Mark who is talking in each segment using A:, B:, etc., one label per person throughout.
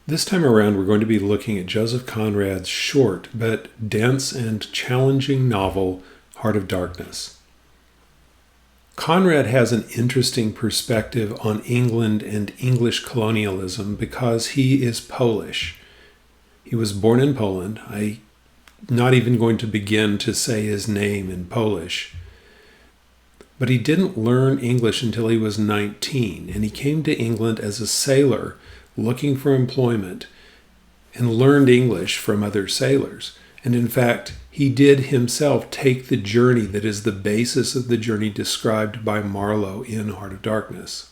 A: This time around, we're going to be looking at Joseph Conrad's short but dense and challenging novel, Heart of Darkness. Conrad has an interesting perspective on England and English colonialism because he is Polish. He was born in Poland. I'm not even going to begin to say his name in Polish. But he didn't learn English until he was 19, and he came to England as a sailor looking for employment and learned English from other sailors. And in fact, he did himself take the journey that is the basis of the journey described by Marlowe in Heart of Darkness.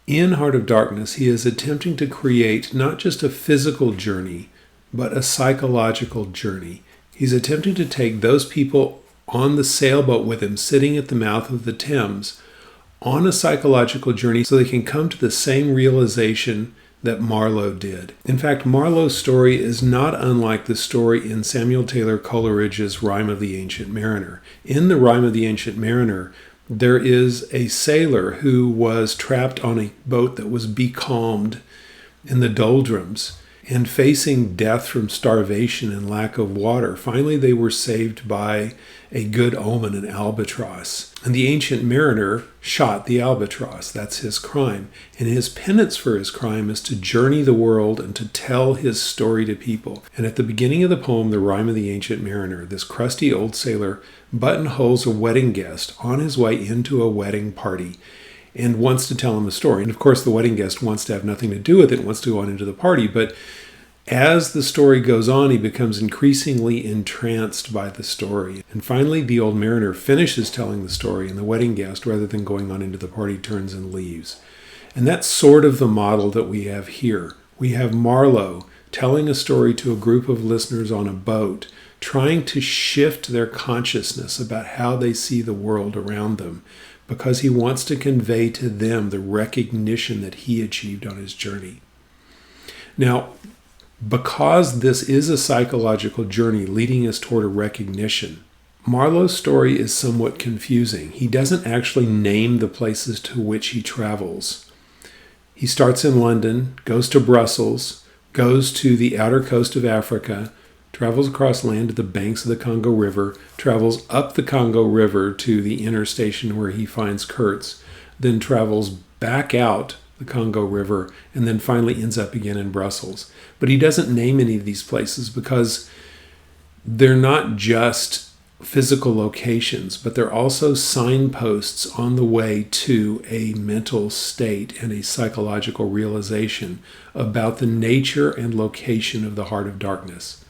A: In Heart of Darkness, he is attempting to create not just a physical journey, but a psychological journey. He's attempting to take those people on the sailboat with him, sitting at the mouth of the Thames, on a psychological journey so they can come to the same realization that Marlowe did. In fact, Marlowe's story is not unlike the story in Samuel Taylor Coleridge's Rime of the Ancient Mariner. In the Rime of the Ancient Mariner, there is a sailor who was trapped on a boat that was becalmed in the doldrums and facing death from starvation and lack of water. Finally, they were saved by a good omen, an albatross. And the ancient mariner shot the albatross. That's his crime. And his penance for his crime is to journey the world and to tell his story to people. And at the beginning of the poem, The Rime of the Ancient Mariner, this crusty old sailor buttonholes a wedding guest on his way into a wedding party and wants to tell him a story. And of course, the wedding guest wants to have nothing to do with it, wants to go on into the party. But as the story goes on, he becomes increasingly entranced by the story. And finally, the old mariner finishes telling the story, and the wedding guest, rather than going on into the party, turns and leaves. And that's sort of the model that we have here. We have Marlowe telling a story to a group of listeners on a boat, trying to shift their consciousness about how they see the world around them, because he wants to convey to them the recognition that he achieved on his journey. Now, because this is a psychological journey leading us toward a recognition, Marlowe's story is somewhat confusing. He doesn't actually name the places to which he travels. He starts in London, goes to Brussels, goes to the outer coast of Africa, travels across land to the banks of the Congo River, travels up the Congo River to the inner station where he finds Kurtz, then travels back out the Congo River, and then finally ends up again in Brussels. But he doesn't name any of these places because they're not just physical locations, but they're also signposts on the way to a mental state and a psychological realization about the nature and location of the Heart of Darkness.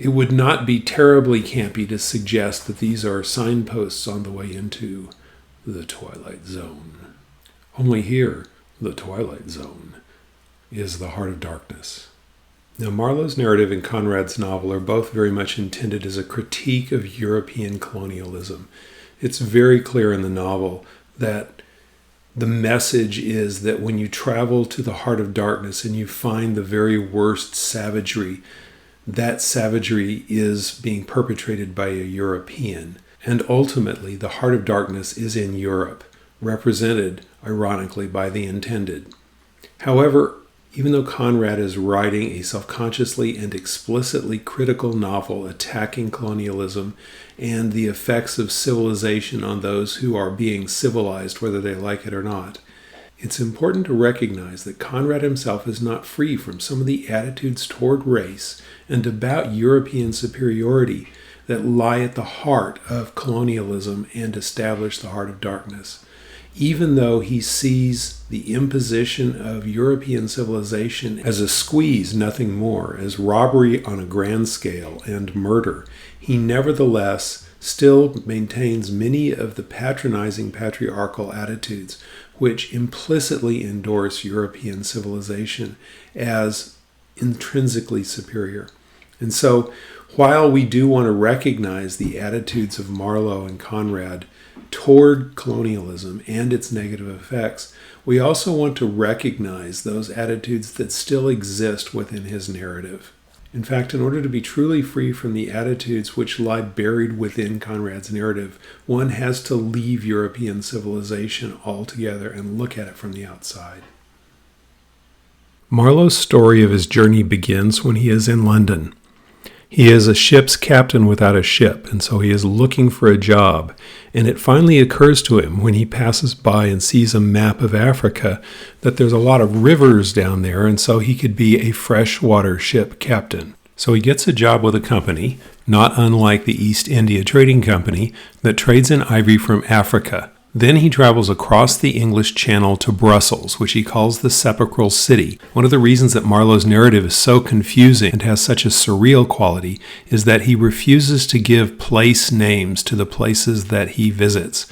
A: It would not be terribly campy to suggest that these are signposts on the way into the Twilight Zone. Only here, the Twilight Zone is the Heart of Darkness. Now, Marlowe's narrative and Conrad's novel are both very much intended as a critique of European colonialism. It's very clear in the novel that the message is that when you travel to the Heart of Darkness and you find the very worst savagery, that savagery is being perpetrated by a European. And ultimately, the Heart of Darkness is in Europe, represented, ironically, by the intended. However, even though Conrad is writing a self-consciously and explicitly critical novel attacking colonialism and the effects of civilization on those who are being civilized, whether they like it or not, it's important to recognize that Conrad himself is not free from some of the attitudes toward race and about European superiority that lie at the heart of colonialism and establish the Heart of Darkness. Even though he sees the imposition of European civilization as a squeeze, nothing more, as robbery on a grand scale and murder, he nevertheless still maintains many of the patronizing patriarchal attitudes which implicitly endorse European civilization as intrinsically superior. And so, while we do want to recognize the attitudes of Marlowe and Conrad toward colonialism and its negative effects, we also want to recognize those attitudes that still exist within his narrative. In fact, in order to be truly free from the attitudes which lie buried within Conrad's narrative, one has to leave European civilization altogether and look at it from the outside. Marlowe's story of his journey begins when he is in London. He is a ship's captain without a ship, and so he is looking for a job. And it finally occurs to him when he passes by and sees a map of Africa that there's a lot of rivers down there, and so he could be a freshwater ship captain. So he gets a job with a company, not unlike the East India Trading Company, that trades in ivory from Africa. Then he travels across the English Channel to Brussels, which he calls the Sepulchral City. One of the reasons that Marlowe's narrative is so confusing and has such a surreal quality is that he refuses to give place names to the places that he visits.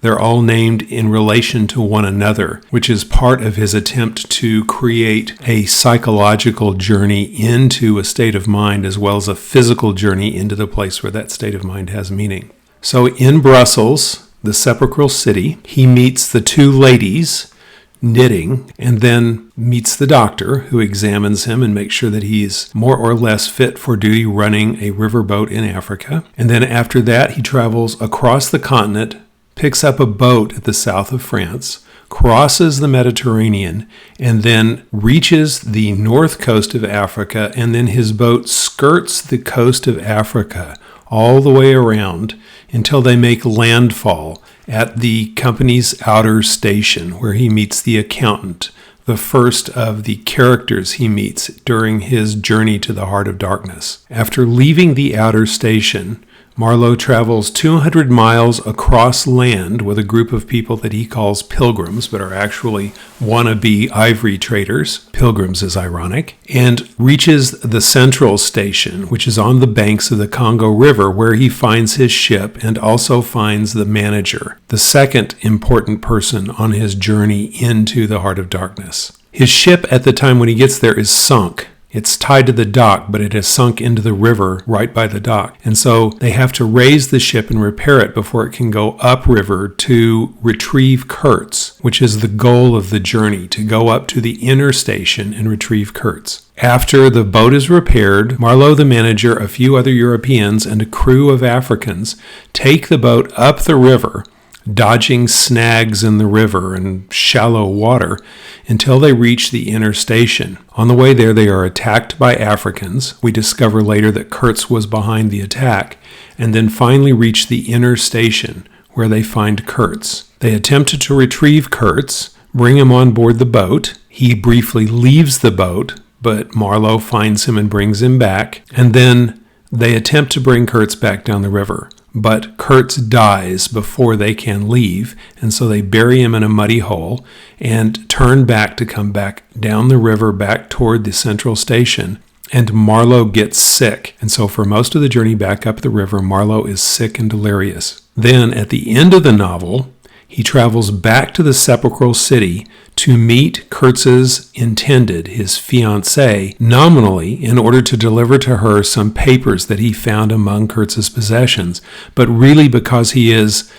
A: They're all named in relation to one another, which is part of his attempt to create a psychological journey into a state of mind as well as a physical journey into the place where that state of mind has meaning. So in Brussels, the Sepulchral City, he meets the two ladies knitting and then meets the doctor who examines him and makes sure that he's more or less fit for duty running a riverboat in Africa. And then after that, he travels across the continent, picks up a boat at the south of France, crosses the Mediterranean, and then reaches the north coast of Africa, and then his boat skirts the coast of Africa all the way around until they make landfall at the company's outer station, where he meets the accountant, the first of the characters he meets during his journey to the Heart of Darkness. After leaving the outer station, Marlowe travels 200 miles across land with a group of people that he calls pilgrims, but are actually wannabe ivory traders. Pilgrims is ironic. And reaches the central station, which is on the banks of the Congo River, where he finds his ship and also finds the manager, the second important person on his journey into the Heart of Darkness. His ship at the time when he gets there is sunk. It's tied to the dock, but it has sunk into the river right by the dock. And so they have to raise the ship and repair it before it can go upriver to retrieve Kurtz, which is the goal of the journey, to go up to the inner station and retrieve Kurtz. After the boat is repaired, Marlowe, the manager, a few other Europeans, and a crew of Africans take the boat up the river, dodging snags in the river and shallow water until they reach the inner station. On the way there, they are attacked by Africans. We discover later that Kurtz was behind the attack, and then finally reach the inner station where they find Kurtz. They attempted to retrieve Kurtz, bring him on board the boat. He briefly leaves the boat, but Marlowe finds him and brings him back, and then they attempt to bring Kurtz back down the river. But Kurtz dies before they can leave, and so they bury him in a muddy hole and turn back to come back down the river back toward the central station. And Marlowe gets sick, and so for most of the journey back up the river, Marlowe is sick and delirious. Then, at the end of the novel, he travels back to the Sepulchral City to meet Kurtz's intended, his fiancée, nominally in order to deliver to her some papers that he found among Kurtz's possessions, but really because he is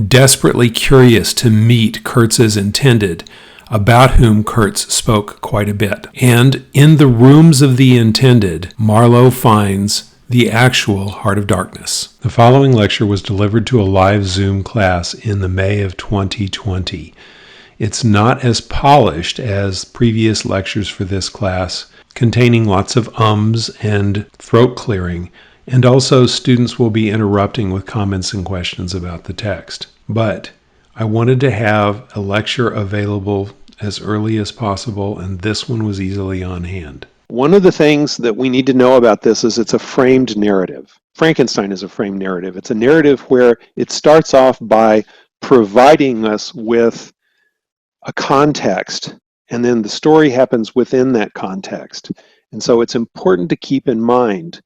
A: desperately curious to meet Kurtz's intended, about whom Kurtz spoke quite a bit. And in the rooms of the intended, Marlowe finds the actual Heart of Darkness. The following lecture was delivered to a live Zoom class in the May of 2020. It's not as polished as previous lectures for this class, containing lots of ums and throat clearing, and also students will be interrupting with comments and questions about the text. But I wanted to have a lecture available as early as possible, and this one was easily on hand. One of the things that we need to know about this is it's a framed narrative. Frankenstein is a framed narrative. It's a narrative where it starts off by providing us with a context, and then the story happens within that context. And so it's important to keep in mind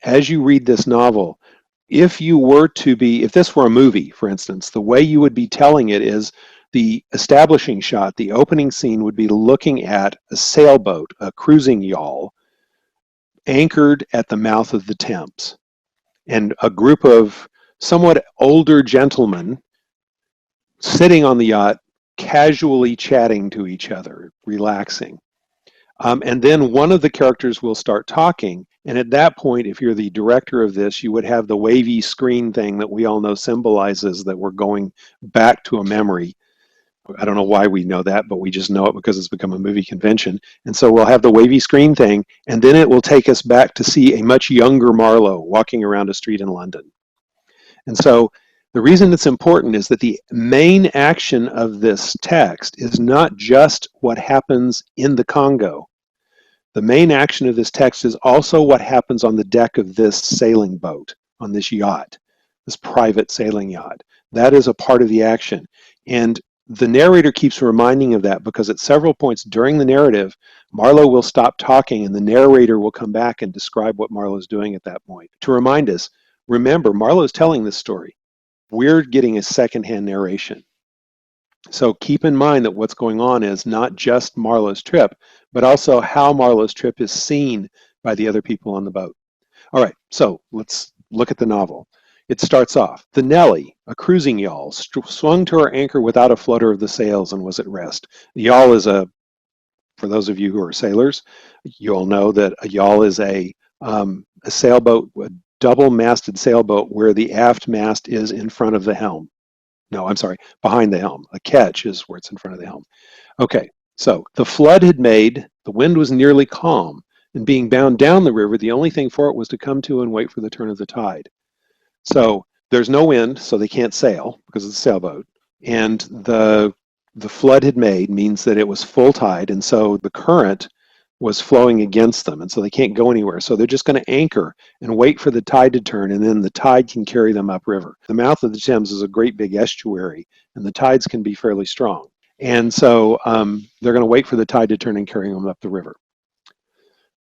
A: as you read this novel, if this were a movie, for instance, the way you would be telling it is the establishing shot, the opening scene would be looking at a sailboat, a cruising yawl, anchored at the mouth of the Thames. And a group of somewhat older gentlemen sitting on the yacht, casually chatting to each other, relaxing. And then one of the characters will start talking. And at that point, if you're the director of this, you would have the wavy screen thing that we all know symbolizes that we're going back to a memory. I don't know why we know that, but we just know it because it's become a movie convention. And so we'll have the wavy screen thing, and then it will take us back to see a much younger Marlowe walking around a street in London. And so the reason it's important is that the main action of this text is not just what happens in the Congo. The main action of this text is also what happens on the deck of this sailing boat, on this yacht, this private sailing yacht. That is a part of the action. And the narrator keeps reminding of that because at several points during the narrative, Marlowe will stop talking and the narrator will come back and describe what Marlowe's doing at that point to remind us, remember, Marlowe's telling this story. We're getting a secondhand narration. So keep in mind that what's going on is not just Marlowe's trip, but also how Marlowe's trip is seen by the other people on the boat. All right, so let's look at the novel. It starts off, the Nellie, a cruising yawl, swung to her anchor without a flutter of the sails and was at rest. The yawl is for those of you who are sailors, you all know that a yawl is a sailboat, a double-masted sailboat where the aft mast is in front of the helm. No, I'm sorry, behind the helm. A ketch is where it's in front of the helm. Okay, so the flood had made, the wind was nearly calm, and being bound down the river, the only thing for it was to come to and wait for the turn of the tide. So there's no wind, so they can't sail because it's a sailboat. And the flood had made means that it was full tide, and so the current was flowing against them, and so they can't go anywhere. So they're just going to anchor and wait for the tide to turn, and then the tide can carry them upriver. The mouth of the Thames is a great big estuary, and the tides can be fairly strong. And so they're going to wait for the tide to turn and carry them up the river.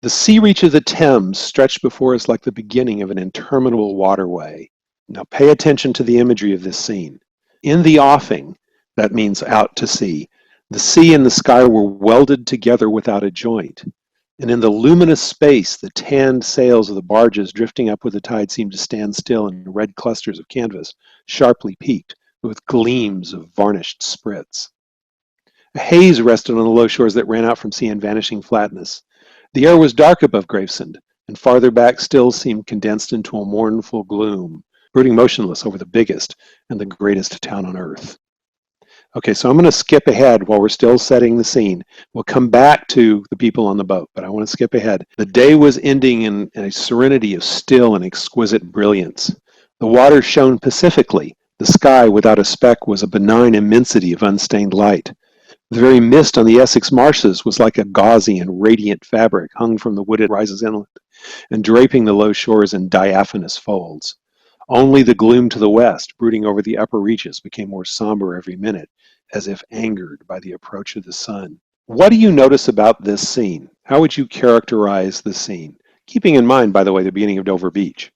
A: The sea reach of the Thames stretched before us like the beginning of an interminable waterway. Now pay attention to the imagery of this scene. In the offing, that means out to sea, the sea and the sky were welded together without a joint. And in the luminous space, the tanned sails of the barges drifting up with the tide seemed to stand still in red clusters of canvas, sharply peaked, with gleams of varnished sprits. A haze rested on the low shores that ran out from sea in vanishing flatness. The air was dark above Gravesend, and farther back still seemed condensed into a mournful gloom, brooding motionless over the biggest and the greatest town on earth. Okay, so I'm going to skip ahead while we're still setting the scene. We'll come back to the people on the boat, but I want to skip ahead. The day was ending in a serenity of still and exquisite brilliance. The water shone pacifically. The sky, without a speck, was a benign immensity of unstained light. The very mist on the Essex marshes was like a gauzy and radiant fabric hung from the wooded rises inland and draping the low shores in diaphanous folds. Only the gloom to the west, brooding over the upper reaches, became more somber every minute, as if angered by the approach of the sun. What do you notice about this scene? How would you characterize the scene? Keeping in mind, by the way, the beginning of Dover Beach.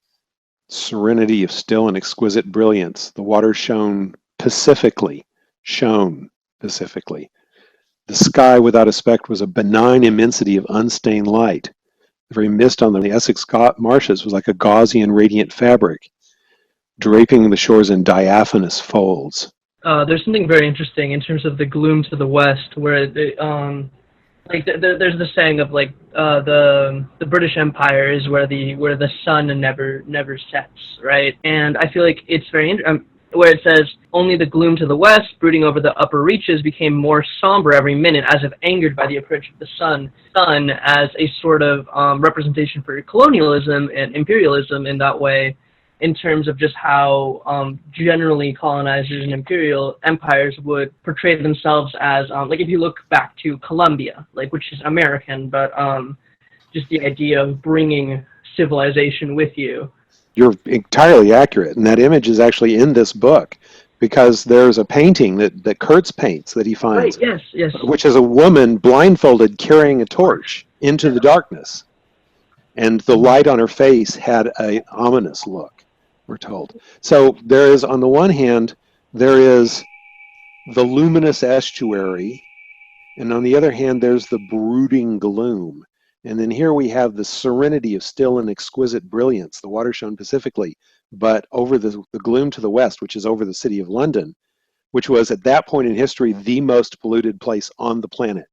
A: Serenity of still and exquisite brilliance. The water shone pacifically. The sky without a speck was a benign immensity of unstained light. The very mist on the Essex marshes was like a gauzy and radiant fabric, draping the shores in diaphanous folds.
B: There's something very interesting in terms of the gloom to the west, where there's the saying of like the British Empire is where the sun never sets, right? And I feel like it's very where it says only the gloom to the west, brooding over the upper reaches, became more somber every minute, as if angered by the approach of the sun. Sun as a sort of representation for colonialism and imperialism in that way, in terms of just how generally colonizers and imperial empires would portray themselves as, like if you look back to Colombia, like which is American, but just the idea of bringing civilization with you.
A: You're entirely accurate, and that image is actually in this book because there's a painting that Kurtz paints that he finds,
B: right, yes,
A: which is a woman blindfolded carrying a torch into the darkness, and the light on her face had an ominous look, we're told. So there is, on the one hand, there is the luminous estuary, and on the other hand, there's the brooding gloom. And then here we have the serenity of still and exquisite brilliance. The water shone pacifically, but over the gloom to the west, which is over the city of London, which was at that point in history the most polluted place on the planet,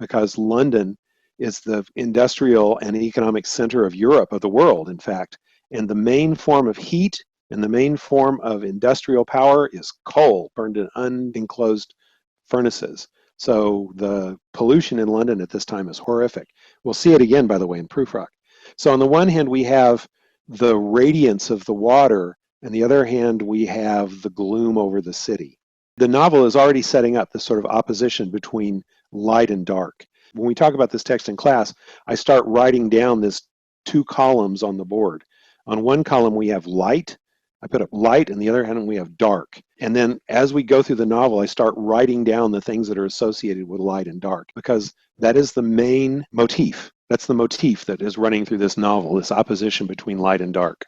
A: because London is the industrial and economic center of Europe, of the world, in fact. And the main form of heat and the main form of industrial power is coal, burned in unenclosed
C: furnaces. So the pollution in London at this time is horrific. We'll see it again, by the way, in Prufrock. So on the one hand, we have the radiance of the water, and the other hand, we have the gloom over the city. The novel is already setting up this sort of opposition between light and dark. When we talk about this text in class, I start writing down this 2 columns on the board. On one column, we have light. I put up light, and the other hand, we have dark. And then as we go through the novel, I start writing down the things that are associated with light and dark, because that is the main motif. That's the motif that is running through this novel, this opposition between light and dark.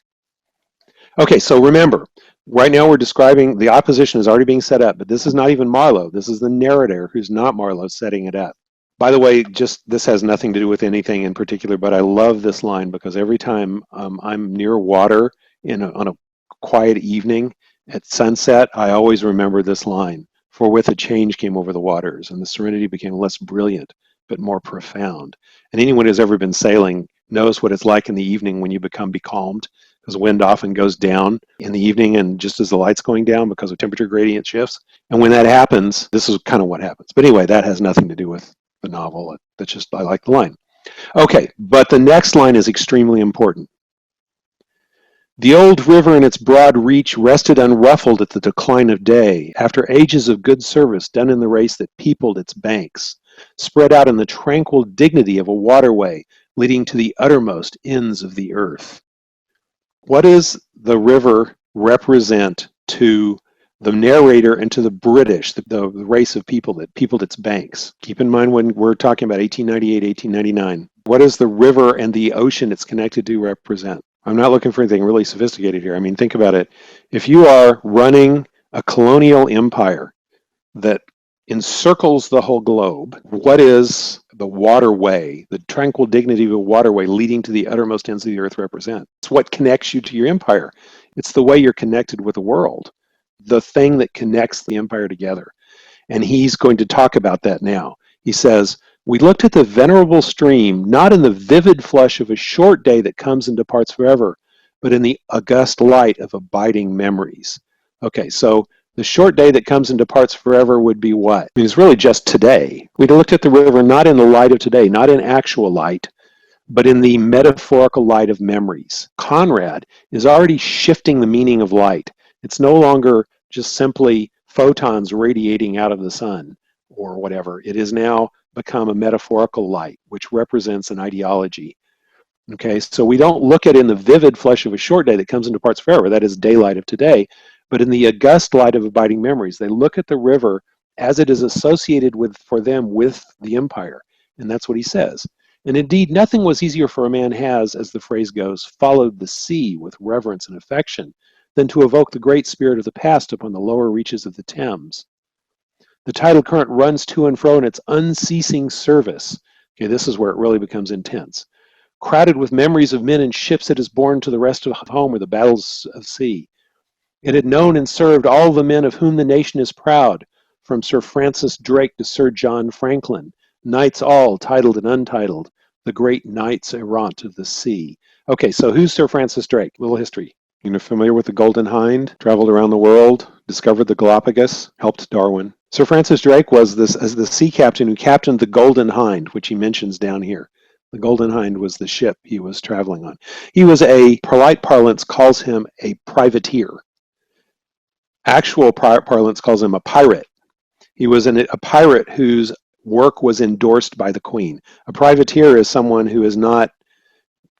C: Okay, so remember, right now we're describing, the opposition is already being set up, but this is not even Marlowe. This is the narrator, who's not Marlowe, setting it up. By the way, just this has nothing to do with anything in particular, but I love this line because every time I'm near water on a quiet evening at sunset, I always remember this line: "For with a change came over the waters, and the serenity became less brilliant, but more profound." And anyone who's ever been sailing knows what it's like in the evening when you become becalmed, because wind often goes down in the evening, and just as the light's going down because of temperature gradient shifts. And when that happens, this is kind of what happens. But anyway, that has nothing to do with the novel. That's just, I like the line. Okay, but the next line is extremely important. "The old river in its broad reach rested unruffled at the decline of day, after ages of good service done in the race that peopled its banks, spread out in the tranquil dignity of a waterway leading to the uttermost ends of the earth." What does the river represent to the narrator and to the British, the race of people that peopled its banks? Keep in mind when we're talking about 1898, 1899, what does the river and the ocean it's connected to represent? I'm not looking for anything really sophisticated here. I mean, think about it. If you are running a colonial empire that encircles the whole globe, what is the waterway, the tranquil dignity of a waterway leading to the uttermost ends of the earth represent? It's what connects you to your empire. It's the way you're connected with the world, the thing that connects the empire together. And he's going to talk about that now. He says, "We looked at the venerable stream, not in the vivid flush of a short day that comes and departs forever, but in the august light of abiding memories." Okay, so the short day that comes and departs forever would be what? I mean, it's really just today. We looked at the river not in the light of today, not in actual light, but in the metaphorical light of memories. Conrad is already shifting the meaning of light. It's no longer just simply photons radiating out of the sun or whatever. It has now become a metaphorical light, which represents an ideology. Okay, so we don't look at it in the vivid flush of a short day that comes and departs forever, that is daylight of today, but in the august light of abiding memories. They look at the river as it is associated with, for them, with the empire. And that's what he says. "And indeed, nothing was easier for a man has, as the phrase goes, followed the sea with reverence and affection, than to evoke the great spirit of the past upon the lower reaches of the Thames. The tidal current runs to and fro in its unceasing service." Okay, this is where it really becomes intense. "Crowded with memories of men and ships it has borne to the rest of home or the battles of sea. It had known and served all the men of whom the nation is proud, from Sir Francis Drake to Sir John Franklin, knights all, titled and untitled, the great knights errant of the sea." Okay, so who's Sir Francis Drake? A little history. You know, familiar with the Golden Hind? Traveled around the world, discovered the Galapagos, helped Darwin. Sir Francis Drake was as the sea captain who captained the Golden Hind, which he mentions down here. The Golden Hind was the ship he was traveling on. He was polite parlance calls him a privateer. Actual parlance calls him a pirate. He was a pirate whose work was endorsed by the Queen. A privateer is someone who is not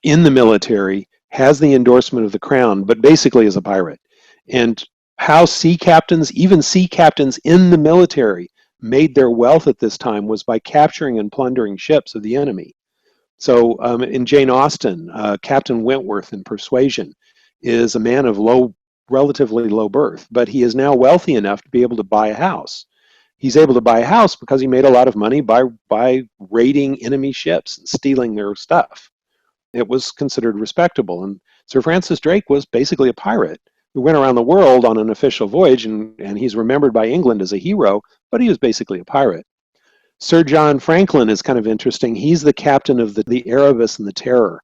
C: in the military, has the endorsement of the crown, but basically is a pirate. And how sea captains, even sea captains in the military, made their wealth at this time was by capturing and plundering ships of the enemy. So in Jane Austen, Captain Wentworth in Persuasion is a man of relatively low birth, but he is now wealthy enough to be able to buy a house. He's able to buy a house because he made a lot of money by raiding enemy ships and stealing their stuff. It was considered respectable. And Sir Francis Drake was basically a pirate who went around the world on an official voyage, and he's remembered by England as a hero, but he was basically a pirate. Sir John Franklin is kind of interesting. He's the captain of the Erebus and the Terror,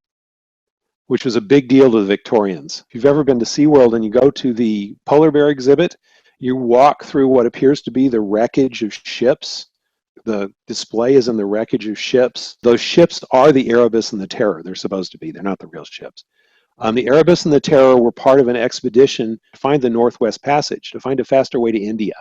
C: which was a big deal to the Victorians. If you've ever been to SeaWorld and you go to the polar bear exhibit, You walk through what appears to be the wreckage of ships. The display is in the wreckage of ships. Those ships are the Erebus and the Terror. They're supposed to be. They're not the real ships. The Erebus and the Terror were part of an expedition to find the Northwest Passage, to find a faster way to India,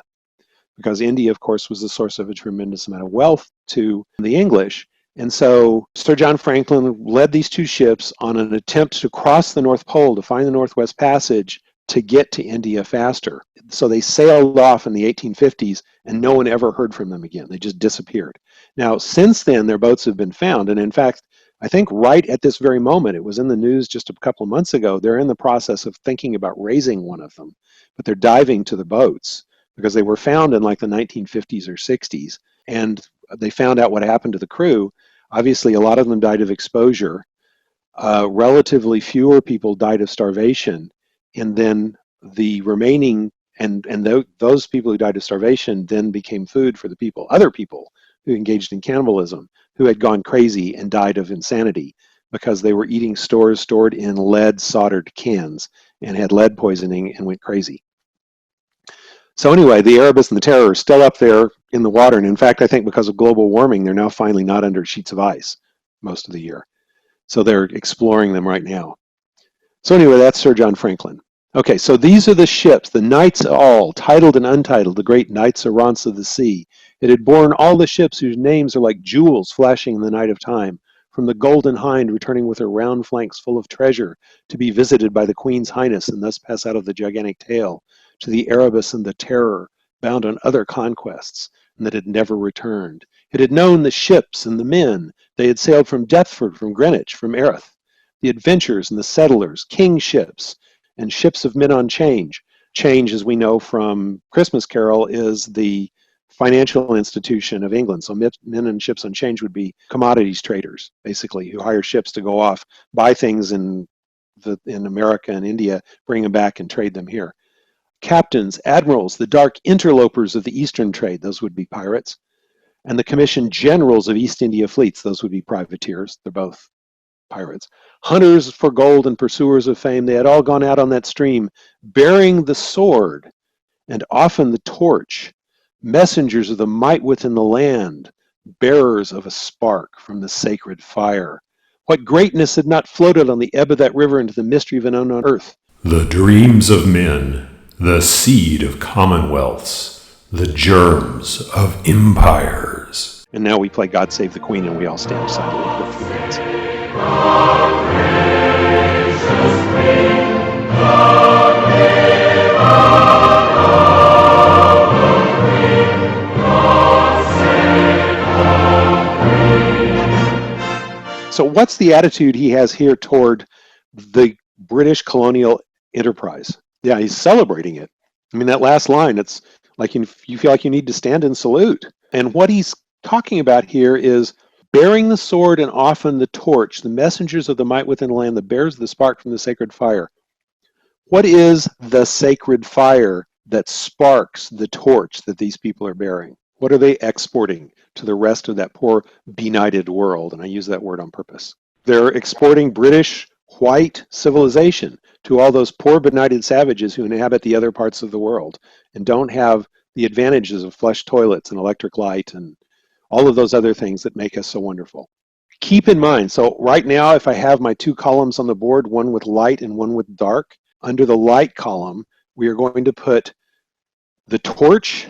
C: because India, of course, was the source of a tremendous amount of wealth to the English. And so Sir John Franklin led these two ships on an attempt to cross the North Pole to find the Northwest Passage to get to India faster. So they sailed off in the 1850s, and no one ever heard from them again. They just disappeared. Now, since then, their boats have been found. And in fact, I think right at this very moment, it was in the news just a couple of months ago, they're in the process of thinking about raising one of them, but they're diving to the boats because they were found in like the 1950s or 60s. And they found out what happened to the crew. Obviously, a lot of them died of exposure. Relatively fewer people died of starvation. And then the remaining, those people who died of starvation then became food for the people, other people who engaged in cannibalism, who had gone crazy and died of insanity because they were eating stores stored in lead soldered cans and had lead poisoning and went crazy. So anyway, the Erebus and the Terror are still up there in the water. And in fact, I think because of global warming, they're now finally not under sheets of ice most of the year. So they're exploring them right now. So anyway, that's Sir John Franklin. Okay, so these are the ships, the Knights all, titled and untitled, the great knights errants of the sea. It had borne all the ships whose names are like jewels flashing in the night of time, from the Golden Hind returning with her round flanks full of treasure to be visited by the Queen's Highness and thus pass out of the gigantic tale, to the Erebus and the Terror, bound on other conquests, and that had never returned. It had known the ships and the men. They had sailed from Deptford, from Greenwich, from Erith. The adventurers and the settlers, king's ships, and ships of men on change. Change, as we know from Christmas Carol, is the financial institution of England. So men and ships on change would be commodities traders, basically, who hire ships to go off, buy things in America and India, bring them back and trade them here. Captains, admirals, the dark interlopers of the Eastern trade, those would be pirates, and the commissioned generals of East India fleets, those would be privateers. They're both pirates. Hunters for gold and pursuers of fame, they had all gone out on that stream, bearing the sword and often the torch, messengers of the might within the land, bearers of a spark from the sacred fire. What greatness had not floated on the ebb of that river into the mystery of an unknown earth?
A: The dreams of men, the seed of commonwealths, the germs of empires.
C: And now we play God Save the Queen, and we all stand silently for a few minutes. So what's the attitude he has here toward the British colonial enterprise? Yeah, he's celebrating it. I mean, that last line, it's like you feel like you need to stand and salute. And what he's talking about here is bearing the sword and often the torch, the messengers of the might within the land, that bears the spark from the sacred fire. What is the sacred fire that sparks the torch that these people are bearing? What are they exporting to the rest of that poor benighted world? And I use that word on purpose. They're exporting British white civilization to all those poor benighted savages who inhabit the other parts of the world and don't have the advantages of flush toilets and electric light and all of those other things that make us so wonderful. Keep in mind, so right now, if I have my two columns on the board, one with light and one with dark, under the light column, we are going to put the torch,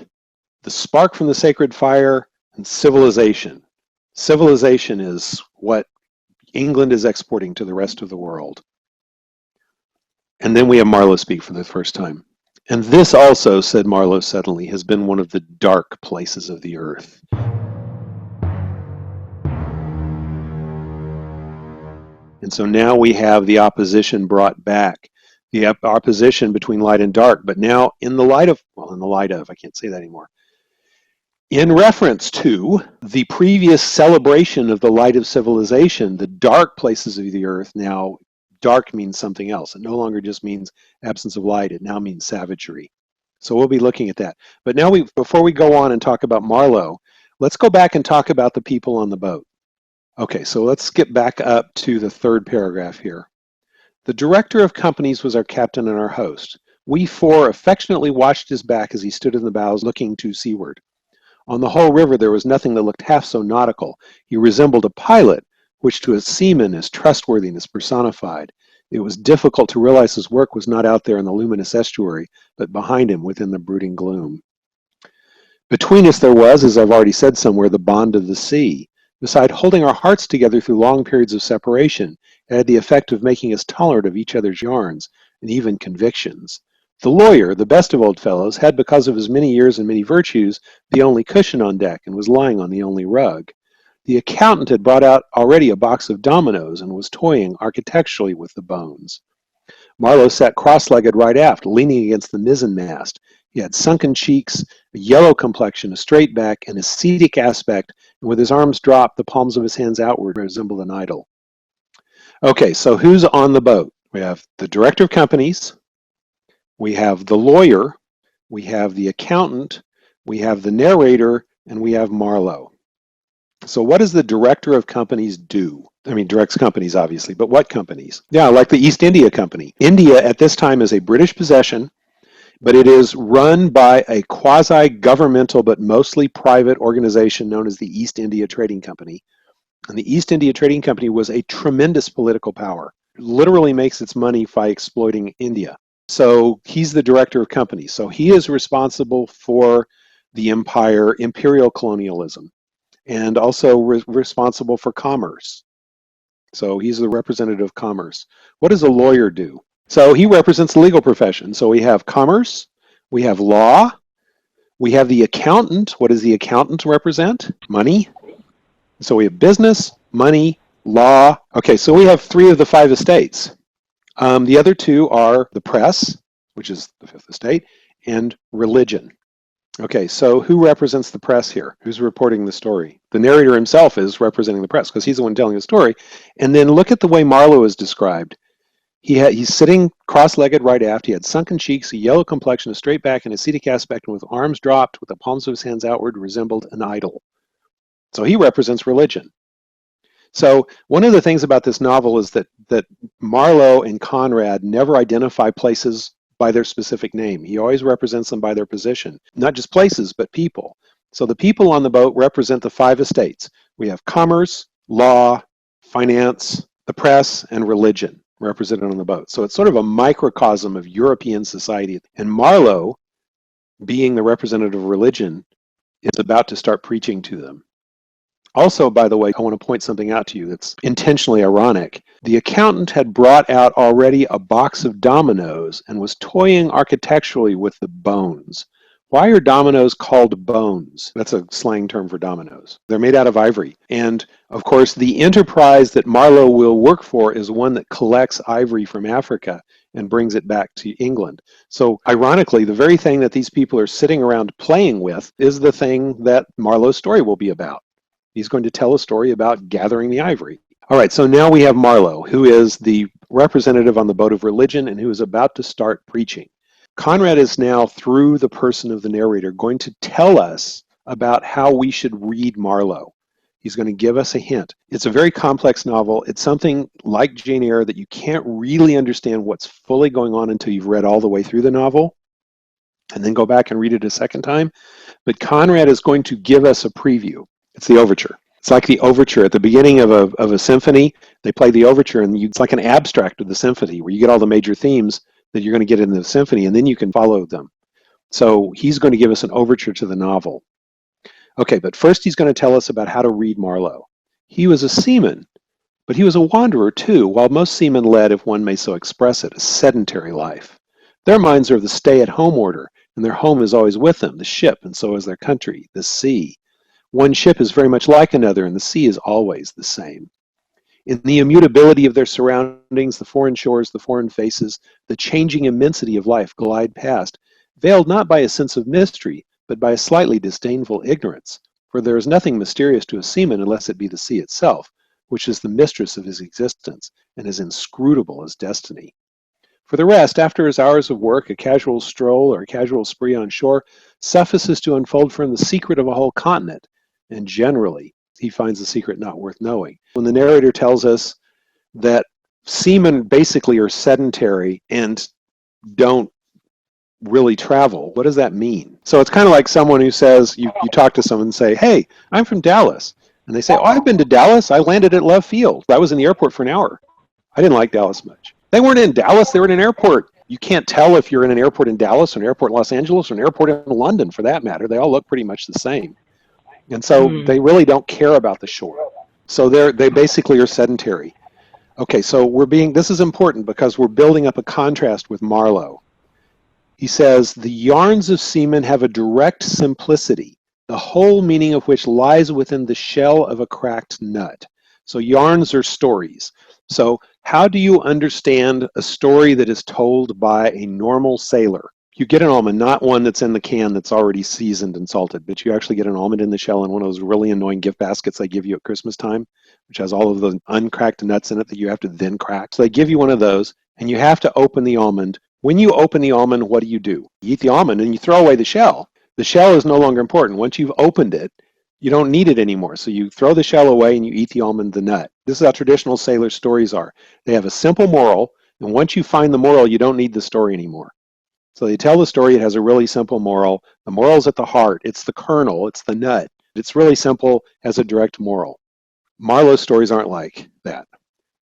C: the spark from the sacred fire, and civilization. Civilization is what England is exporting to the rest of the world. And then we have Marlowe speak for the first time. And this also, said Marlowe suddenly, has been one of the dark places of the earth. And so now we have the opposition brought back, the opposition between light and dark, but now in the light of, I can't say that anymore. In reference to the previous celebration of the light of civilization, the dark places of the earth, now dark means something else. It no longer just means absence of light, it now means savagery. So we'll be looking at that. But now before we go on and talk about Marlowe, let's go back and talk about the people on the boat. Okay, so let's skip back up to the third paragraph here. The director of companies was our captain and our host. We four affectionately watched his back as he stood in the bows looking to seaward. On the whole river there was nothing that looked half so nautical. He resembled a pilot, which to a seaman is trustworthiness personified. It was difficult to realize his work was not out there in the luminous estuary, but behind him within the brooding gloom. Between us there was, as I've already said somewhere, the bond of the sea. Beside holding our hearts together through long periods of separation, it had the effect of making us tolerant of each other's yarns and even convictions. The lawyer, the best of old fellows, had, because of his many years and many virtues, the only cushion on deck and was lying on the only rug. The accountant had brought out already a box of dominoes and was toying architecturally with the bones. Marlowe sat cross-legged right aft, leaning against the mizzen-mast. He had sunken cheeks, a yellow complexion, a straight back, an ascetic aspect, and with his arms dropped, the palms of his hands outward, resembled an idol. Okay, so who's on the boat? We have the director of companies, we have the lawyer, we have the accountant, we have the narrator, and we have Marlowe. So what does the director of companies do? I mean, directs companies, obviously, but what companies? Yeah, like the East India Company. India at this time is a British possession, but it is run by a quasi-governmental but mostly private organization known as the East India Trading Company. And the East India Trading Company was a tremendous political power. It literally makes its money by exploiting India. So he's the director of companies. So he is responsible for the empire, imperial colonialism, and also responsible for commerce. So he's the representative of commerce. What does a lawyer do? So he represents the legal profession. So we have commerce, we have law, we have the accountant. What does the accountant represent? Money. So we have business, money, law. Okay, so we have 3 of the 5 estates. The other 2 are the press, which is the 5th estate, and religion. Okay, so who represents the press here? Who's reporting the story? The narrator himself is representing the press because he's the one telling the story. And then look at the way Marlowe is described. He's sitting cross-legged right aft. He had sunken cheeks, a yellow complexion, a straight back, and ascetic aspect, and with arms dropped, with the palms of his hands outward, resembled an idol. So he represents religion. So one of the things about this novel is that Marlowe and Conrad never identify places by their specific name. He always represents them by their position, not just places, but people. So the people on the boat represent the 5 estates. We have commerce, law, finance, the press, and religion represented on the boat. So it's sort of a microcosm of European society. And Marlowe, being the representative of religion, is about to start preaching to them. Also, by the way, I want to point something out to you that's intentionally ironic. The accountant had brought out already a box of dominoes and was toying architecturally with the bones. Why are dominoes called bones? That's a slang term for dominoes. They're made out of ivory. And of course, the enterprise that Marlowe will work for is one that collects ivory from Africa and brings it back to England. So ironically, the very thing that these people are sitting around playing with is the thing that Marlowe's story will be about. He's going to tell a story about gathering the ivory. All right, so now we have Marlowe, who is the representative on the boat of religion and who is about to start preaching. Conrad is now, through the person of the narrator, going to tell us about how we should read Marlowe. He's going to give us a hint. It's a very complex novel. It's something like Jane Eyre that you can't really understand what's fully going on until you've read all the way through the novel and then go back and read it a second time. But Conrad is going to give us a preview. It's the overture. It's like the overture at the beginning of a symphony. They play the overture, and it's like an abstract of the symphony where you get all the major themes that you're going to get in the symphony, and then you can follow them. So he's going to give us an overture to the novel. Okay, but first he's going to tell us about how to read Marlowe. He was a seaman, but he was a wanderer too, while most seamen led, if one may so express it, a sedentary life. Their minds are of the stay-at-home order, and their home is always with them, the ship, and so is their country, the sea. One ship is very much like another, and the sea is always the same. In the immutability of their surroundings, the foreign shores, the foreign faces, the changing immensity of life glide past, veiled not by a sense of mystery, but by a slightly disdainful ignorance. For there is nothing mysterious to a seaman unless it be the sea itself, which is the mistress of his existence, and is inscrutable as destiny. For the rest, after his hours of work, a casual stroll or a casual spree on shore suffices to unfold for him the secret of a whole continent, and generally he finds the secret not worth knowing. When the narrator tells us that seamen basically are sedentary and don't really travel. What does that mean? So it's kind of like someone who says, you talk to someone and say, hey, I'm from Dallas. And they say, oh, I've been to Dallas. I landed at Love Field. I was in the airport for an hour. I didn't like Dallas much. They weren't in Dallas. They were in an airport. You can't tell if you're in an airport in Dallas or an airport in Los Angeles or an airport in London for that matter. They all look pretty much the same. And so
B: Mm.
C: they really don't care about the shore. So they basically are sedentary. Okay, so this is important because we're building up a contrast with Marlowe. He says, the yarns of seamen have a direct simplicity, the whole meaning of which lies within the shell of a cracked nut. So yarns are stories. So how do you understand a story that is told by a normal sailor? You get an almond, not one that's in the can that's already seasoned and salted, but you actually get an almond in the shell in one of those really annoying gift baskets they give you at Christmas time, which has all of the uncracked nuts in it that you have to then crack. So they give you one of those, and you have to open the almond. When you open the almond, what do? You eat the almond and you throw away the shell. The shell is no longer important. Once you've opened it, you don't need it anymore. So you throw the shell away and you eat the almond, the nut. This is how traditional sailor stories are. They have a simple moral, and once you find the moral, you don't need the story anymore. So they tell the story, it has a really simple moral. The moral's at the heart. It's the kernel, it's the nut. It's really simple, has a direct moral. Marlowe's stories aren't like that.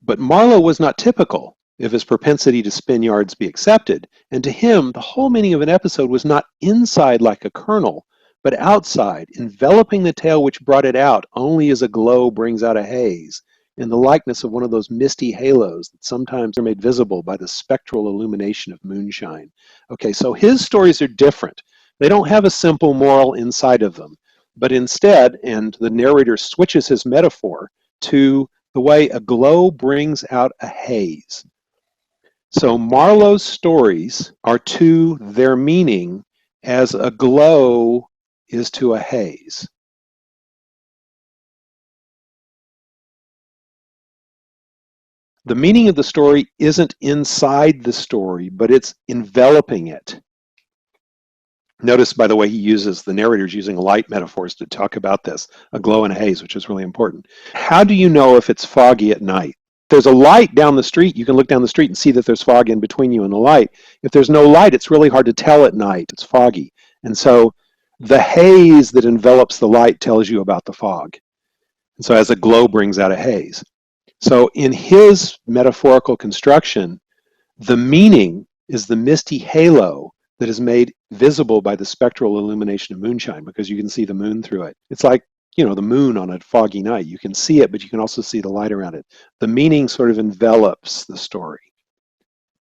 C: But Marlowe was not typical if his propensity to spin yards be accepted, and to him, the whole meaning of an episode was not inside like a kernel, but outside, enveloping the tale which brought it out only as a glow brings out a haze, in the likeness of one of those misty halos that sometimes are made visible by the spectral illumination of moonshine. Okay, so his stories are different. They don't have a simple moral inside of them, but instead, and the narrator switches his metaphor to the way a glow brings out a haze. So Marlowe's stories are to their meaning as a glow is to a haze. The meaning of the story isn't inside the story, but it's enveloping it. Notice, by the way, he uses, the narrator's using light metaphors to talk about this, a glow and a haze, which is really important. How do you know if it's foggy at night? There's a light down the street, you can look down the street and see that there's fog in between you and the light. If there's no light, it's really hard to tell at night. It's foggy. And so the haze that envelops the light tells you about the fog. And so as a glow brings out a haze. So in his metaphorical construction, the meaning is the misty halo that is made visible by the spectral illumination of moonshine, because you can see the moon through it. It's like, the moon on a foggy night. You can see it, but you can also see the light around it. The meaning sort of envelops the story.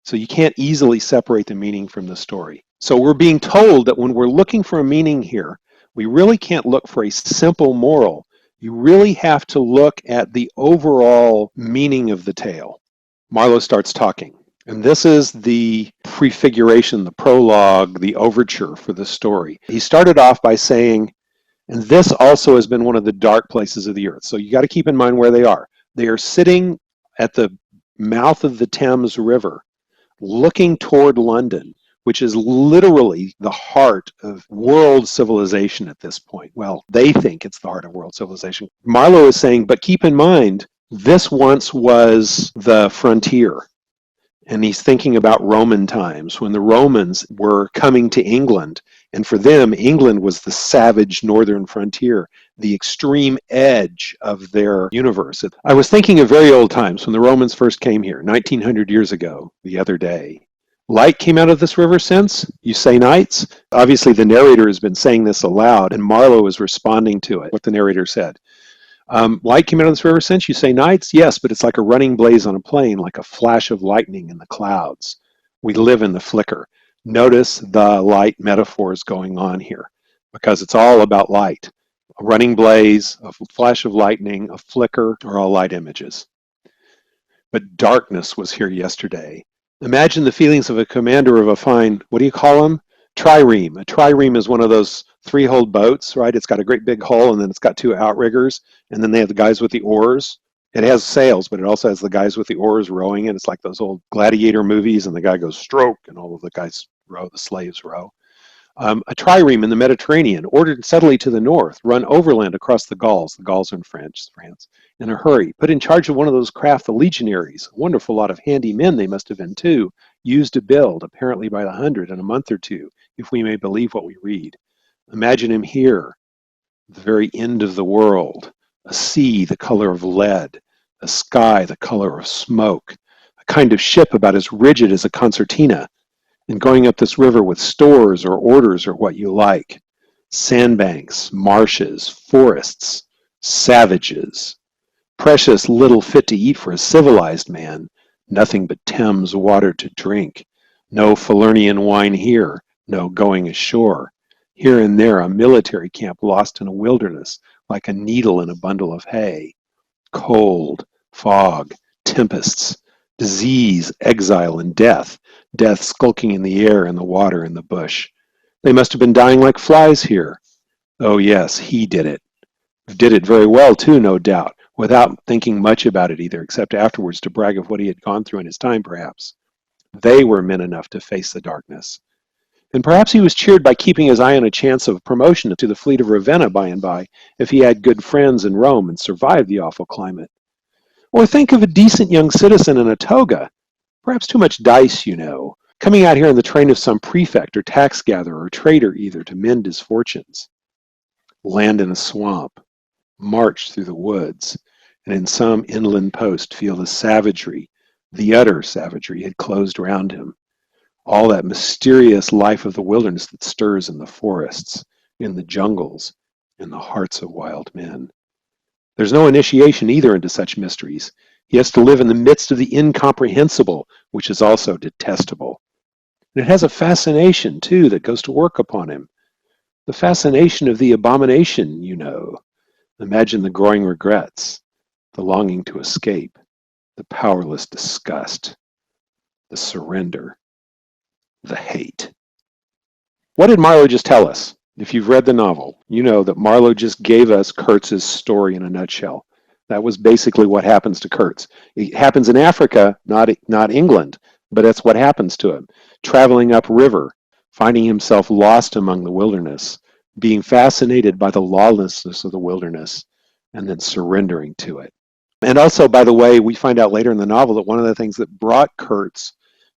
C: So you can't easily separate the meaning from the story. So we're being told that when we're looking for a meaning here, we really can't look for a simple moral. You really have to look at the overall meaning of the tale. Marlowe starts talking. And this is the prefiguration, the prologue, the overture for the story. He started off by saying, and this also has been one of the dark places of the earth. So you got to keep in mind where they are. They are sitting at the mouth of the Thames River, looking toward London, which is literally the heart of world civilization at this point. Well, they think it's the heart of world civilization. Marlowe is saying, but keep in mind, this once was the frontier. And he's thinking about Roman times when the Romans were coming to England. And for them, England was the savage northern frontier, the extreme edge of their universe. I was thinking of very old times when the Romans first came here, 1900 years ago, the other day. Light came out of this river since? You say nights? Obviously, the narrator has been saying this aloud, and Marlowe is responding to it, what the narrator said. Light came out of this river since? You say nights? Yes, but it's like a running blaze on a plain, like a flash of lightning in the clouds. We live in the flicker. Notice the light metaphors going on here, because it's all about light. A running blaze, a flash of lightning, a flicker are all light images. But darkness was here yesterday. Imagine the feelings of a commander of a fine, what do you call them? Trireme. A trireme is one of those three-hulled boats, right? It's got a great big hull, and then it's got two outriggers, and then they have the guys with the oars. It has sails, but it also has the guys with the oars rowing it. It's like those old gladiator movies, and the guy goes stroke, and all of the guys row, the slaves row. A trireme in the Mediterranean, ordered steadily to the north, run overland across the Gauls are in France, in a hurry, put in charge of one of those craft the legionaries, a wonderful lot of handy men they must have been too, used to build, apparently by the hundred in a month or two, if we may believe what we read. Imagine him here, the very end of the world, a sea the color of lead, a sky the color of smoke, a kind of ship about as rigid as a concertina, and going up this river with stores or orders or what you like. Sandbanks, marshes, forests, savages. Precious little fit to eat for a civilized man, nothing but Thames water to drink. No Falernian wine here, no going ashore. Here and there a military camp lost in a wilderness, like a needle in a bundle of hay. Cold, fog, tempests, disease, exile, and death. Death skulking in the air, in the water, in the bush. They must have been dying like flies here. Oh yes, he did it. Did it very well too, no doubt, without thinking much about it either, except afterwards to brag of what he had gone through in his time, perhaps. They were men enough to face the darkness. And perhaps he was cheered by keeping his eye on a chance of promotion to the fleet of Ravenna by and by, if he had good friends in Rome and survived the awful climate. Or think of a decent young citizen in a toga, perhaps too much dice, you know, coming out here in the train of some prefect or tax gatherer or trader either to mend his fortunes. Land in a swamp, march through the woods, and in some inland post feel the savagery, the utter savagery had closed round him. All that mysterious life of the wilderness that stirs in the forests, in the jungles, in the hearts of wild men. There's no initiation either into such mysteries. He has to live in the midst of the incomprehensible, which is also detestable. And it has a fascination, too, that goes to work upon him. The fascination of the abomination, you know. Imagine the growing regrets, the longing to escape, the powerless disgust, the surrender, the hate. What did Marlowe just tell us? If you've read the novel, you know that Marlowe just gave us Kurtz's story in a nutshell. That was basically what happens to Kurtz. It happens in Africa, not England, but that's what happens to him. Traveling upriver, finding himself lost among the wilderness, being fascinated by the lawlessness of the wilderness, and then surrendering to it. And also, by the way, we find out later in the novel that one of the things that brought Kurtz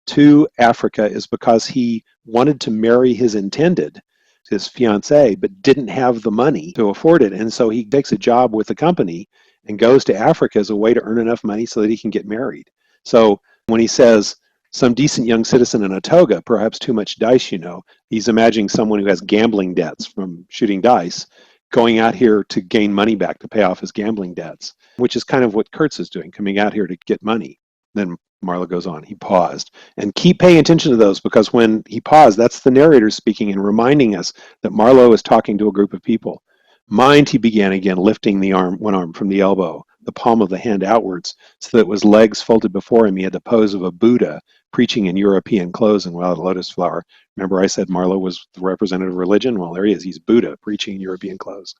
C: to Africa is because he wanted to marry his intended, his fiancée, but didn't have the money to afford it. And so he takes a job with the company and goes to Africa as a way to earn enough money so that he can get married. So when he says, some decent young citizen in a toga, perhaps too much dice, you know, he's imagining someone who has gambling debts from shooting dice, going out here to gain money back to pay off his gambling debts, which is kind of what Kurtz is doing, coming out here to get money. Then Marlowe goes on, he paused. And keep paying attention to those, because when he paused, that's the narrator speaking and reminding us that Marlowe is talking to a group of people. Mind, he began again, lifting the arm, one arm from the elbow, the palm of the hand outwards, so that it was legs folded before him. He had the pose of a Buddha preaching in European clothes and without a lotus flower. Remember I said Marlowe was the representative of religion? Well, there he is. He's Buddha preaching in European clothes.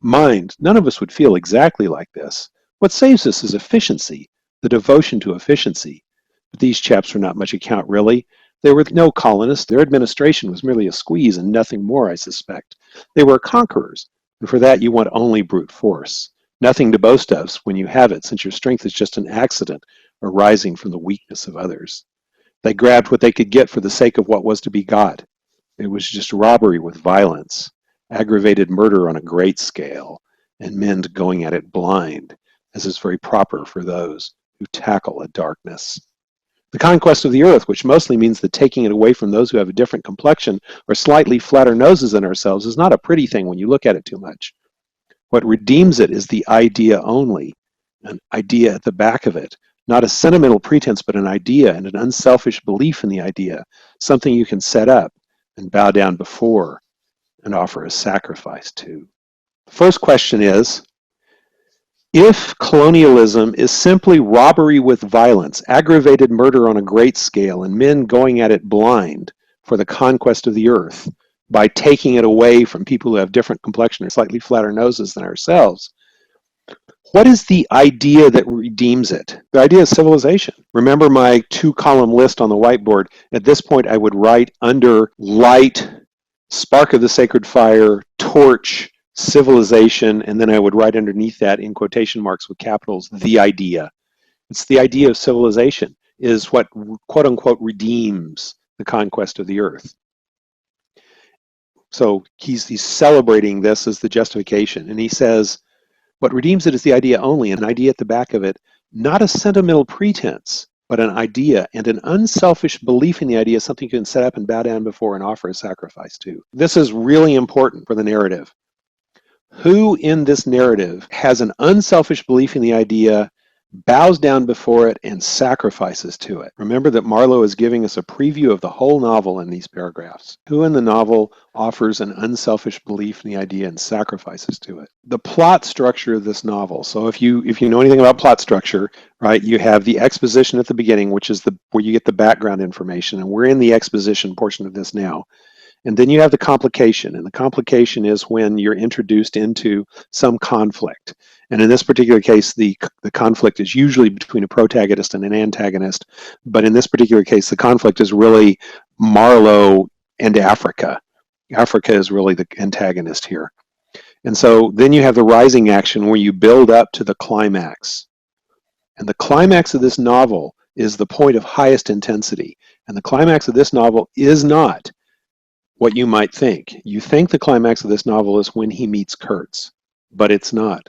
C: Mind, none of us would feel exactly like this. What saves us is efficiency, the devotion to efficiency. But these chaps were not much account, really. They were no colonists. Their administration was merely a squeeze and nothing more, I suspect. They were conquerors, and for that you want only brute force. Nothing to boast of when you have it, since your strength is just an accident arising from the weakness of others. They grabbed what they could get for the sake of what was to be got. It was just robbery with violence, aggravated murder on a great scale, and men going at it blind, as is very proper for those who tackle a darkness. The conquest of the earth, which mostly means the taking it away from those who have a different complexion or slightly flatter noses than ourselves, is not a pretty thing when you look at it too much. What redeems it is the idea only, an idea at the back of it, not a sentimental pretense, but an idea and an unselfish belief in the idea, something you can set up and bow down before and offer a sacrifice to. The first question is, if colonialism is simply robbery with violence, aggravated murder on a great scale, and men going at it blind for the conquest of the earth by taking it away from people who have different complexion or slightly flatter noses than ourselves, what is the idea that redeems it? The idea is civilization. Remember my 2-column list on the whiteboard. At this point, I would write under light spark of the sacred fire, torch, civilization, and then I would write underneath that in quotation marks with capitals, the idea. It's the idea of civilization is what quote unquote redeems the conquest of the earth. So he's celebrating this as the justification. And he says, what redeems it is the idea only, an idea at the back of it, not a sentimental pretense, but an idea and an unselfish belief in the idea, something you can set up and bow down before and offer a sacrifice to. This is really important for the narrative. Who in this narrative has an unselfish belief in the idea, bows down before it, and sacrifices to it? Remember that Marlowe is giving us a preview of the whole novel in these paragraphs. Who in the novel offers an unselfish belief in the idea and sacrifices to it? The plot structure of this novel. So if you know anything about plot structure, right, you have the exposition at the beginning, which is where you get the background information, and we're in the exposition portion of this now. And then you have the complication, and the complication is when you're introduced into some conflict. And in this particular case, the conflict is usually between a protagonist and an antagonist. But in this particular case, the conflict is really Marlowe and Africa. Africa is really the antagonist here. And so then you have the rising action where you build up to the climax. And the climax of this novel is the point of highest intensity. And the climax of this novel is not what you might think. You think the climax of this novel is when he meets Kurtz, but it's not.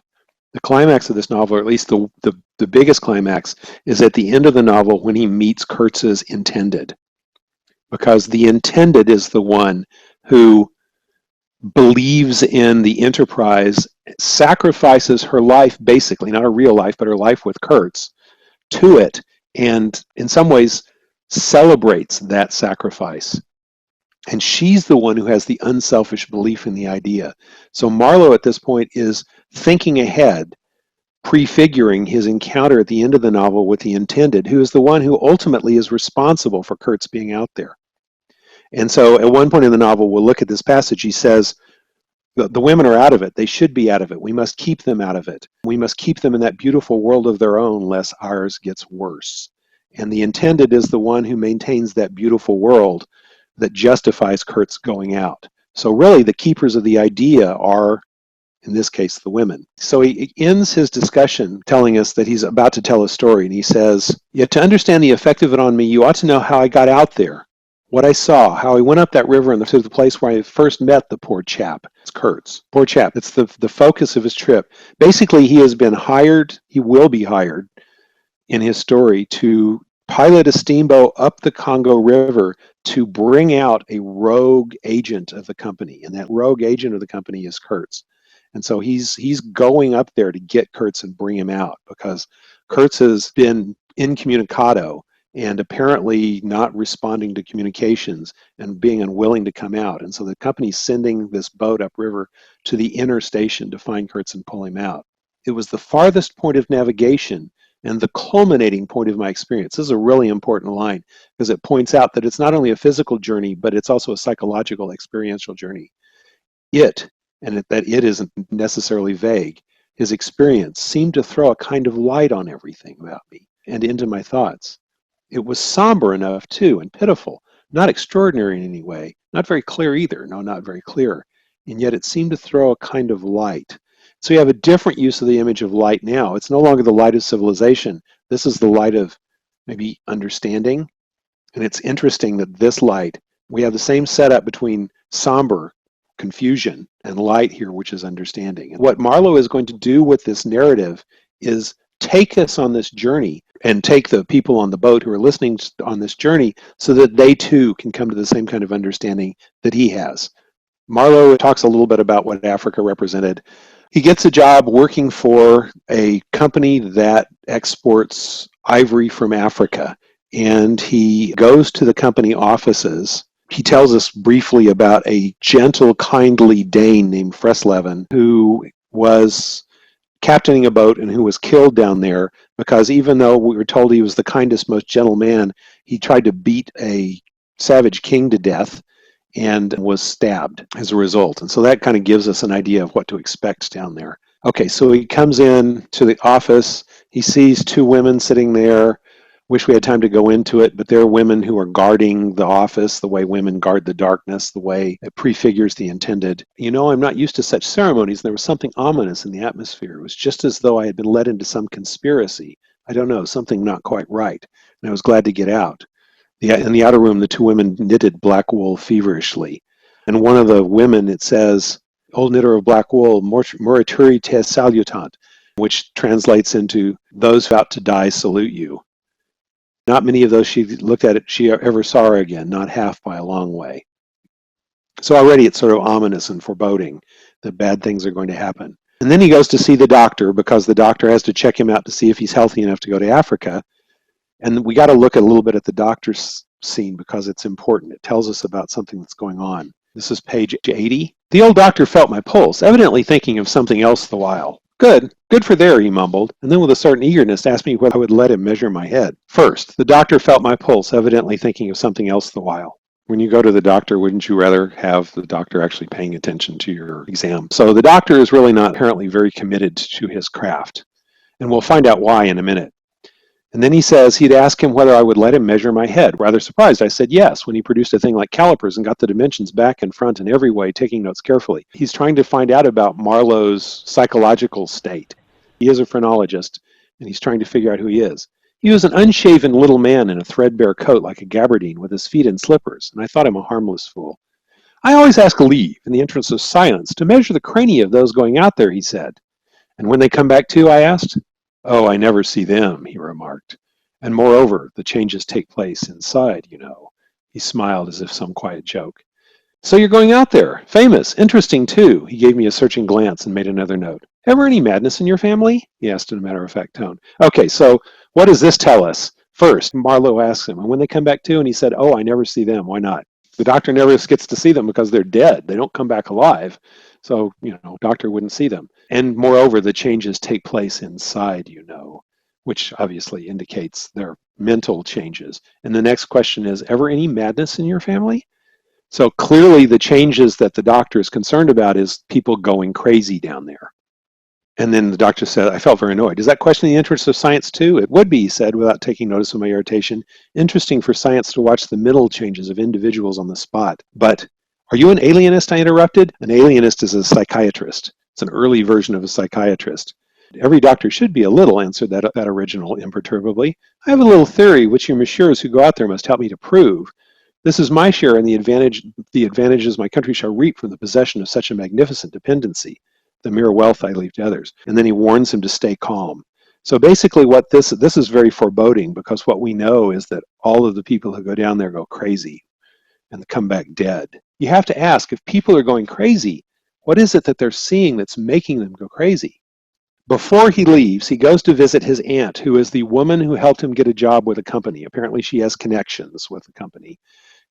C: The climax of this novel, or at least the biggest climax, is at the end of the novel when he meets Kurtz's intended. Because the intended is the one who believes in the enterprise, sacrifices her life, basically, not her real life, but her life with Kurtz, to it, and in some ways celebrates that sacrifice. And she's the one who has the unselfish belief in the idea. So Marlowe at this point is thinking ahead, prefiguring his encounter at the end of the novel with the intended, who is the one who ultimately is responsible for Kurtz being out there. And so at one point in the novel, we'll look at this passage. He says, the women are out of it. They should be out of it. We must keep them out of it. We must keep them in that beautiful world of their own, lest ours gets worse. And the intended is the one who maintains that beautiful world that justifies Kurtz going out. So really the keepers of the idea are, in this case, the women. So he ends his discussion telling us that he's about to tell a story, and he says, yet to understand the effect of it on me, you ought to know how I got out there, what I saw, how I went up that river and to the place where I first met the poor chap. It's Kurtz. Poor chap. It's the focus of his trip. Basically, he has been hired, he will be hired in his story to pilot a steamboat up the Congo River to bring out a rogue agent of the company. And that rogue agent of the company is Kurtz. And so he's going up there to get Kurtz and bring him out because Kurtz has been incommunicado and apparently not responding to communications and being unwilling to come out. And so the company's sending this boat upriver to the inner station to find Kurtz and pull him out. It was the farthest point of navigation and the culminating point of my experience. This is a really important line because it points out that it's not only a physical journey, but it's also a psychological, experiential journey. And that it isn't necessarily vague, his experience seemed to throw a kind of light on everything about me and into my thoughts. It was somber enough too and pitiful, not extraordinary in any way, not very clear either, no, not very clear. And yet it seemed to throw a kind of light. So you have a different use of the image of light now. It's no longer the light of civilization. This is the light of maybe understanding. And it's interesting that this light, we have the same setup between somber, confusion, and light here, which is understanding. And what Marlowe is going to do with this narrative is take us on this journey and take the people on the boat who are listening on this journey so that they too can come to the same kind of understanding that he has. Marlowe talks a little bit about what Africa represented. He gets a job working for a company that exports ivory from Africa, and he goes to the company offices. He tells us briefly about a gentle, kindly Dane named Fresleben who was captaining a boat and who was killed down there because even though we were told he was the kindest, most gentle man, he tried to beat a savage king to death and was stabbed as a result. And so that kind of gives us an idea of what to expect down there. Okay, so he comes in to the office. He sees two women sitting there Wish we had time to go into it, but there are women who are guarding the office the way women guard the darkness, the way it prefigures the intended. I'm not used to such ceremonies. There was something ominous in the atmosphere. It was just as though I had been led into some conspiracy. I don't know, something not quite right. And I was glad to get out. In the outer room, the two women knitted black wool feverishly. And one of the women, it says, "Old knitter of black wool, morituri te salutant," which translates into, "Those about to die salute you." Not many of those she looked at it, she ever saw her again, not half by a long way. So already it's sort of ominous and foreboding that bad things are going to happen. And then he goes to see the doctor because the doctor has to check him out to see if he's healthy enough to go to Africa. And we got to look a little bit at the doctor's scene because it's important. It tells us about something that's going on. This is page 80. The old doctor felt my pulse, evidently thinking of something else the while. Good for there, he mumbled, and then with a certain eagerness asked me whether I would let him measure my head. First, the doctor felt my pulse, evidently thinking of something else the while. When you go to the doctor, wouldn't you rather have the doctor actually paying attention to your exam? So the doctor is really not apparently very committed to his craft, and we'll find out why in a minute. And then he says he'd ask him whether I would let him measure my head. Rather surprised, I said yes, when he produced a thing like calipers and got the dimensions back and front in every way, taking notes carefully. He's trying to find out about Marlowe's psychological state. He is a phrenologist, and he's trying to figure out who he is. He was an unshaven little man in a threadbare coat like a gabardine with his feet in slippers, and I thought him a harmless fool. "I always ask leave, in the interest of silence, to measure the crania of those going out there," he said. "And when they come back too?" I asked. "Oh, I never see them," he remarked. "And moreover, the changes take place inside, you know." He smiled as if some quiet joke. "So you're going out there. Famous. Interesting, too." He gave me a searching glance and made another note. "Ever any madness in your family?" he asked in a matter-of-fact tone. Okay, so what does this tell us? First, Marlowe asks him, "And when they come back too?" And he said, "Oh, I never see them. Why not?" The doctor never gets to see them because they're dead. They don't come back alive. So, doctor wouldn't see them. And moreover, the changes take place inside, which obviously indicates their mental changes. And the next question is, ever any madness in your family? So clearly the changes that the doctor is concerned about is people going crazy down there. And then the doctor said, I felt very annoyed. "Is that question the interest of science too?" "It would be," he said, without taking notice of my irritation. "Interesting for science to watch the mental changes of individuals on the spot. But are you an alienist?" I interrupted. An alienist is a psychiatrist. It's an early version of a psychiatrist. "Every doctor should be a little," answered that original imperturbably. "I have a little theory which you messieurs who go out there must help me to prove. This is my share in the advantages my country shall reap from the possession of such a magnificent dependency. The mere wealth I leave to others." And then he warns him to stay calm. So basically what this is very foreboding, because what we know is that all of the people who go down there go crazy and come back dead. You have to ask, if people are going crazy, what is it that they're seeing that's making them go crazy? Before he leaves, he goes to visit his aunt, who is the woman who helped him get a job with a company. Apparently she has connections with the company,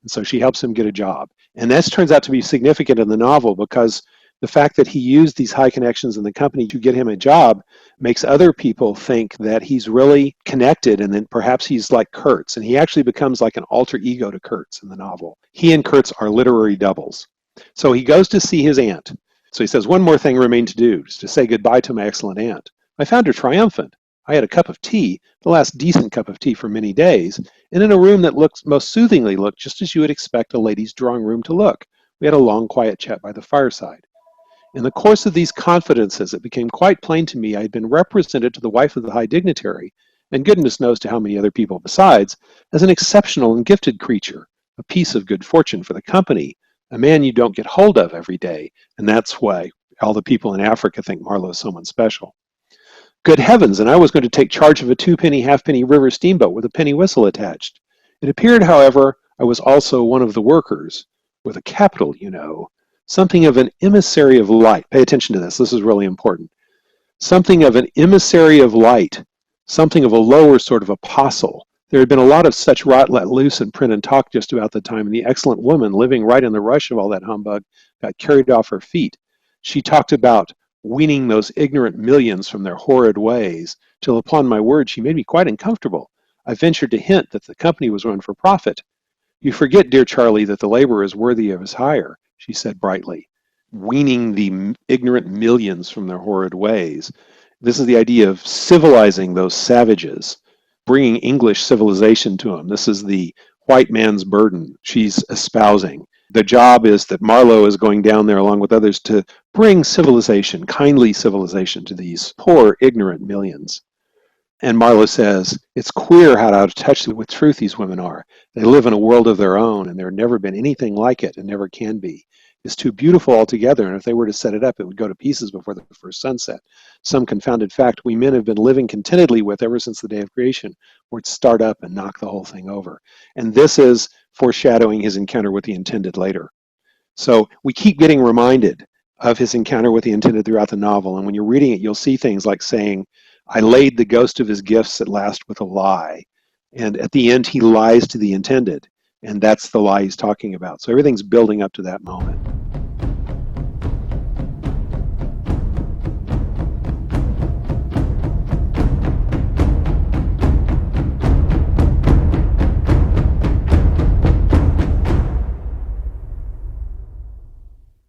C: and so she helps him get a job. And this turns out to be significant in the novel because the fact that he used these high connections in the company to get him a job makes other people think that he's really connected, and then perhaps he's like Kurtz, and he actually becomes like an alter ego to Kurtz in the novel. He and Kurtz are literary doubles. So he goes to see his aunt. So he says, "One more thing remained to do, is to say goodbye to my excellent aunt. I found her triumphant. I had a cup of tea, the last decent cup of tea for many days, and in a room that most soothingly looked just as you would expect a lady's drawing room to look. We had a long, quiet chat by the fireside. In the course of these confidences, it became quite plain to me I had been represented to the wife of the high dignitary, and goodness knows to how many other people besides, as an exceptional and gifted creature, a piece of good fortune for the company, a man you don't get hold of every day, and that's why all the people in Africa think Marlowe is someone special. Good heavens, and I was going to take charge of a 2-penny halfpenny river steamboat with a penny whistle attached. It appeared, however, I was also one of the workers, with a capital, something of an emissary of light." Pay attention to this is really important. Something of an emissary of light, something of a lower sort of apostle. There had been a lot of such rot let loose in print and talk just about the time, and the excellent woman, living right in the rush of all that humbug, got carried off her feet. She talked about weaning those ignorant millions from their horrid ways, till upon my word she made me quite uncomfortable. I ventured to hint that the company was run for profit. "You forget, dear Charlie, that the laborer is worthy of his hire," she said brightly. Weaning the ignorant millions from their horrid ways. This is the idea of civilizing those savages, bringing English civilization to him. This is the white man's burden she's espousing. The job is that Marlowe is going down there along with others to bring civilization, kindly civilization, to these poor, ignorant millions. And Marlowe says, it's queer how out of touch with truth these women are. They live in a world of their own, and there's never been anything like it, and never can be. It's too beautiful altogether, and if they were to set it up, it would go to pieces before the first sunset. Some confounded fact we men have been living contentedly with ever since the day of creation, where it start up and knock the whole thing over. And this is foreshadowing his encounter with the intended later. So we keep getting reminded of his encounter with the intended throughout the novel, and when you're reading it, you'll see things like saying, I laid the ghost of his gifts at last with a lie. And at the end, he lies to the intended. And that's the lie he's talking about. So everything's building up to that moment.